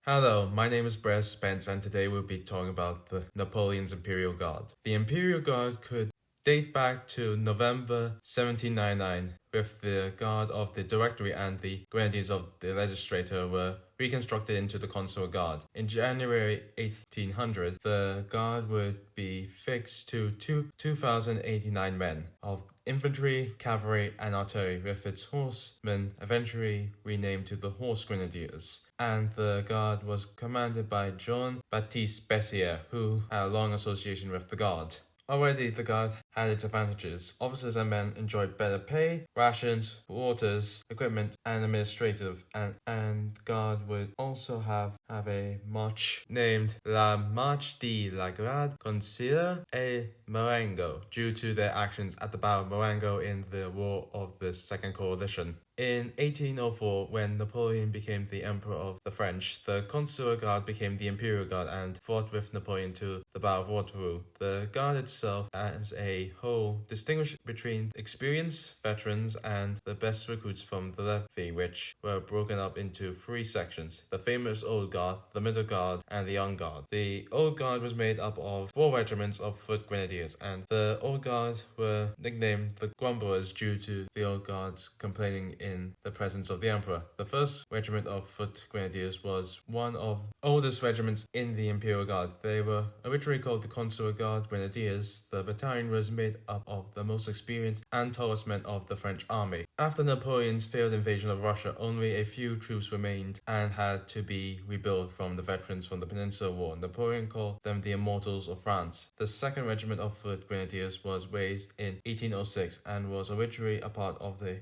Hello, my name is Brett Spence, and today we'll be talking about the Napoleon's Imperial Guard. The Imperial Guard could date back to November 1799, with the Guard of the Directory and the Grenadiers of the Legislature were reconstructed into the Consular Guard. In January 1800, the Guard would be fixed to 2,089 men of infantry, cavalry, and artillery, with its horsemen eventually renamed to the Horse Grenadiers. And the Guard was commanded by Jean-Baptiste Bessières, who had a long association with the Guard. Already, the Guard had its advantages. Officers and men enjoyed better pay, rations, waters, equipment, and administrative. And Guard would also have a march named La Marche de la Garde Conciliar et Marengo, due to their actions at the Battle of Marengo in the War of the Second Coalition. In 1804, when Napoleon became the Emperor of the French, the Consular Guard became the Imperial Guard and fought with Napoleon to the Battle of Waterloo. The Guard itself, as a whole, distinguished between experienced veterans and the best recruits from the levy, which were broken up into three sections: the famous Old Guard, the Middle Guard, and the Young Guard. The Old Guard was made up of 4 regiments of foot grenadiers, and the Old Guard were nicknamed the Grumblers due to the Old Guards complaining in the presence of the Emperor. The first regiment of foot grenadiers was one of the oldest regiments in the Imperial Guard. They were originally called the Consular Guard Grenadiers. The battalion was made up of the most experienced and tallest men of the French army. After Napoleon's failed invasion of Russia, only a few troops remained and had to be rebuilt from the veterans from the Peninsular War. Napoleon called them the Immortals of France. The second regiment of foot grenadiers was raised in 1806 and was originally a part of the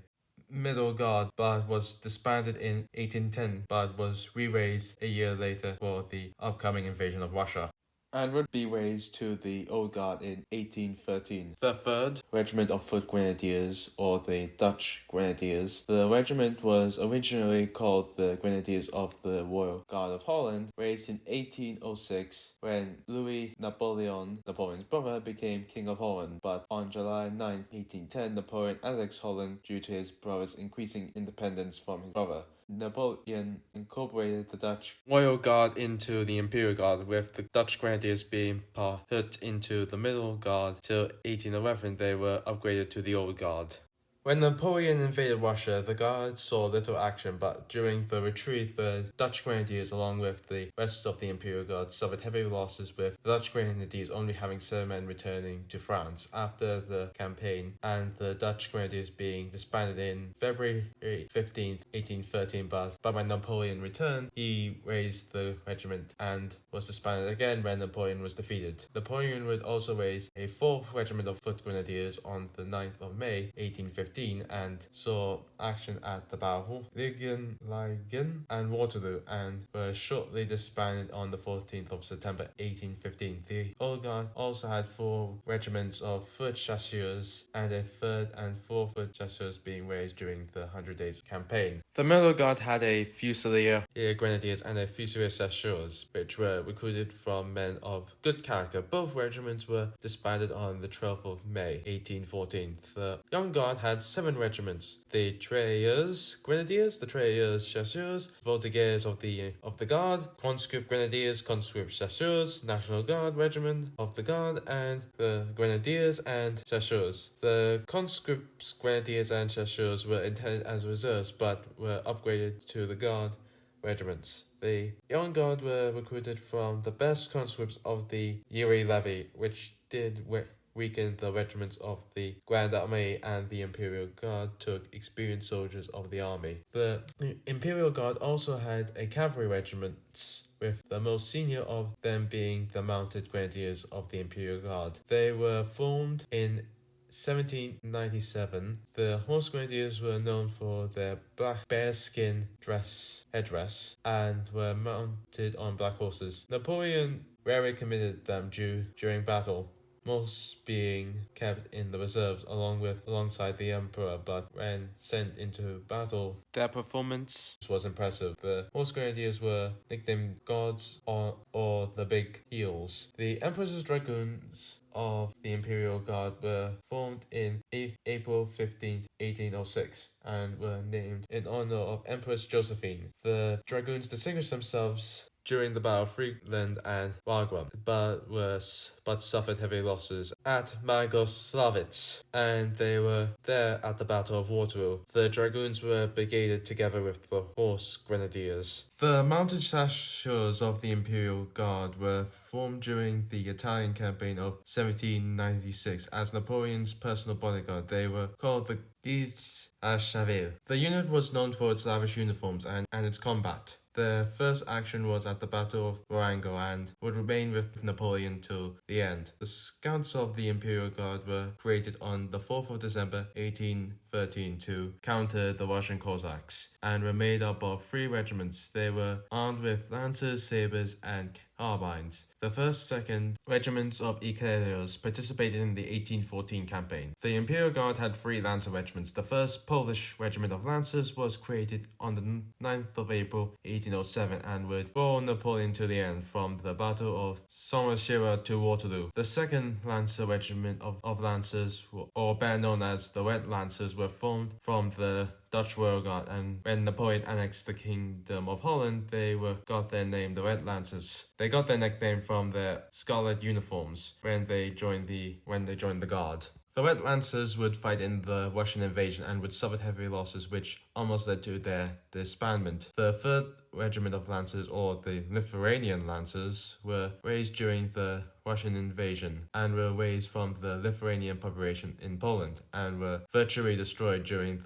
Middle Guard, but was disbanded in 1810, but was re-raised a year later for the upcoming invasion of Russia, and would be raised to the Old Guard in 1813. The third regiment of foot grenadiers, or the Dutch Grenadiers. The regiment was originally called the Grenadiers of the Royal Guard of Holland, raised in 1806 when Louis Napoleon, Napoleon's brother, became King of Holland. But on July 9, 1810, Napoleon annexed Holland due to his brother's increasing independence from his brother. Napoleon incorporated the Dutch Royal Guard into the Imperial Guard, with the Dutch Grenadiers being put into the Middle Guard. Till 1811, they were upgraded to the Old Guard. When Napoleon invaded Russia, the Guard saw little action, but during the retreat, the Dutch Grenadiers, along with the rest of the Imperial Guard, suffered heavy losses, with the Dutch Grenadiers only having 7 men returning to France after the campaign, and the Dutch Grenadiers being disbanded in February 15th, 1813. But when Napoleon returned, he raised the regiment and was disbanded again when Napoleon was defeated. Napoleon would also raise a 4th regiment of foot grenadiers on the 9th of May, 1815, and saw action at the Battle of Leyden and Waterloo, and were shortly disbanded on the 14th of September 1815. The Old Guard also had 4 regiments of foot chasseurs and a 3rd and 4th foot chasseurs being raised during the 100 Days campaign. The Middle Guard had a Fusilier Grenadiers and a Fusilier Chasseurs, which were recruited from men of good character. Both regiments were disbanded on the 12th of May, 1814. The Young Guard had 7 regiments: the Tirailleurs Grenadiers, the Tirailleurs Chasseurs, Voltigeurs of the Guard, Conscript Grenadiers, Conscript Chasseurs, National Guard Regiment of the Guard, and the Grenadiers and Chasseurs. The Conscripts, Grenadiers, and Chasseurs were intended as reserves, but were upgraded to the Guard regiments. The Young Guard were recruited from the best conscripts of the Yearly Levy, which did weaken the regiments of the Grand Army, and the Imperial Guard took experienced soldiers of the army. The Imperial Guard also had a cavalry regiments, with the most senior of them being the Mounted Grenadiers of the Imperial Guard. They were formed in 1797. The Horse Grenadiers were known for their black bearskin headdress and were mounted on black horses. Napoleon rarely committed them during battle, most being kept in the reserves alongside the Emperor, but when sent into battle, their performance was impressive. The Horse Grenadiers were nicknamed Gods or the Big Heels. The Emperor's Dragoons of the Imperial Guard were formed in April 15, 1806, and were named in honor of Empress Josephine. The Dragoons distinguished themselves during the Battle of Friedland and Wagram, but suffered heavy losses at Magoslavitz, and they were there at the Battle of Waterloo. The dragoons were brigaded together with the horse grenadiers. The mounted sashers of the Imperial Guard were formed during the Italian campaign of 1796 as Napoleon's personal bodyguard. They were called the Guides à Cheval. The unit was known for its lavish uniforms and its combat. Their first action was at the Battle of Marengo and would remain with Napoleon till the end. The Scouts of the Imperial Guard were created on the 4th of December 1813 to counter the Russian Cossacks and were made up of 3 regiments. They were armed with lancers, sabers, and carbines. The 1st, 2nd regiments of Eclairs participated in the 1814 campaign. The Imperial Guard had 3 lancer regiments. The 1st Polish Regiment of Lancers was created on the 9th of April 1807 and would follow Napoleon to the end from the Battle of Sommerschere to Waterloo. The 2nd Lancer Regiment of Lancers, or better known as the Red Lancers, were formed from the Dutch Royal Guard, and when Napoleon annexed the Kingdom of Holland, they got their name, the Red Lancers. They got their nickname from their scarlet uniforms when they joined the Guard. The Red Lancers would fight in the Russian invasion and would suffer heavy losses, which almost led to their disbandment. The 3rd Regiment of Lancers, or the Lithuanian Lancers, were raised during the Russian invasion and were raised from the Lithuanian population in Poland and were virtually destroyed during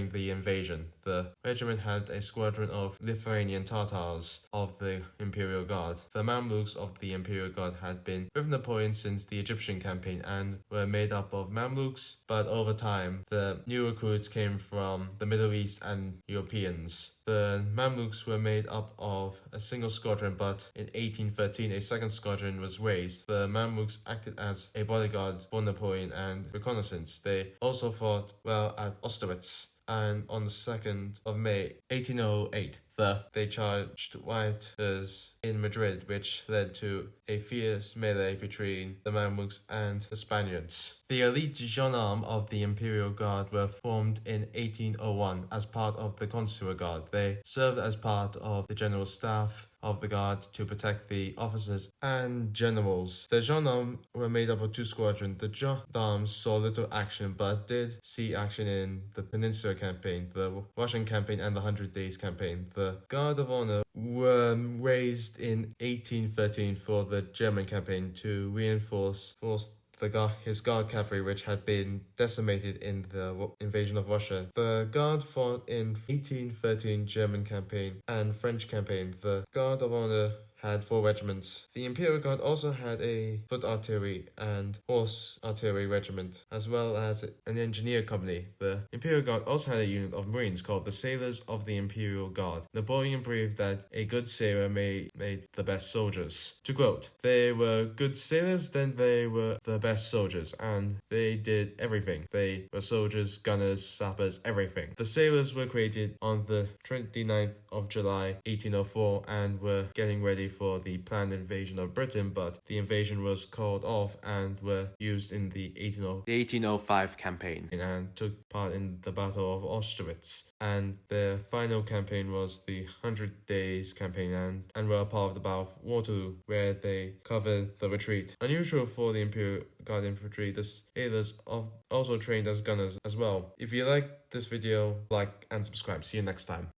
the invasion. The regiment had a squadron of Lithuanian Tatars of the Imperial Guard. The Mamluks of the Imperial Guard had been with Napoleon since the Egyptian campaign and were made up of Mamluks, but over time the new recruits came from the Middle East and Europeans. The Mamluks were made up of a single squadron, but in 1813 a 2nd squadron was raised. The Mamluks acted as a bodyguard for Napoleon and reconnaissance. They also fought well at Austerlitz, and on the 2nd of May 1808 they charged rioters in Madrid, which led to a fierce melee between the Mamluks and the Spaniards. The elite gendarmes of the Imperial Guard were formed in 1801 as part of the Consular Guard. They served as part of the general staff of the Guard to protect the officers and generals. The gendarmes were made up of 2 squadrons. The gendarmes saw little action but did see action in the Peninsula Campaign, the Russian campaign, and the 100 Days Campaign. The Guard of Honor were raised in 1813 for the German campaign to reinforce his Guard cavalry, which had been decimated in the invasion of Russia. The Guard fought in 1813 German campaign and French campaign. The Guard of Honor had 4 regiments. The Imperial Guard also had a foot artillery and horse artillery regiment, as well as an engineer company. The Imperial Guard also had a unit of Marines called the Sailors of the Imperial Guard. Napoleon believed that a good sailor made the best soldiers. To quote, "They were good sailors, then they were the best soldiers, and they did everything. They were soldiers, gunners, sappers, everything." The sailors were created on the 29th of July 1804 and were getting ready for the planned invasion of Britain, but the invasion was called off and were used in the 1805 campaign and took part in the Battle of Austerlitz. And their final campaign was the 100 Days Campaign and were a part of the Battle of Waterloo, where they covered the retreat. Unusual for the Imperial Guard infantry, the sailors also trained as gunners as well. If you like this video, like and subscribe. See you next time.